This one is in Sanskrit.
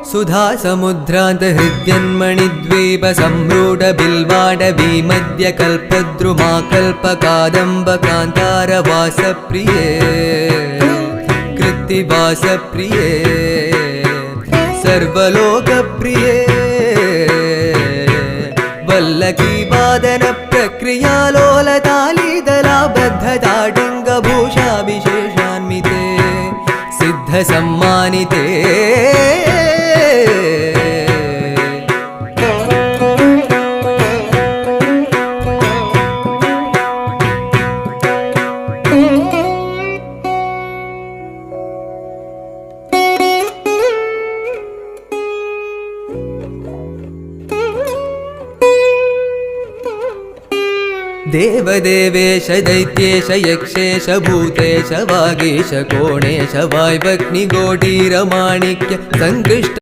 सुधा समुद्रांत हृद्यन्मणिद्वीप सम्रूढ बिल्वाडवी मध्य कल्पद्रुमा कल्पकादम्ब कान्तार वासप्रिये कृत्तिवासप्रिये सर्वलोकप्रिये वल्लकी वादन प्रक्रिया लोलतालीदलाबद्धताडङ्गभूषाभिशेषान्विते सिद्धसम्मानिते देवदेवेश दैत्येश यक्षेश भूतेश वागीश कोणेश वाय्वग्निगोडीरमाणिक्य संकृष्ट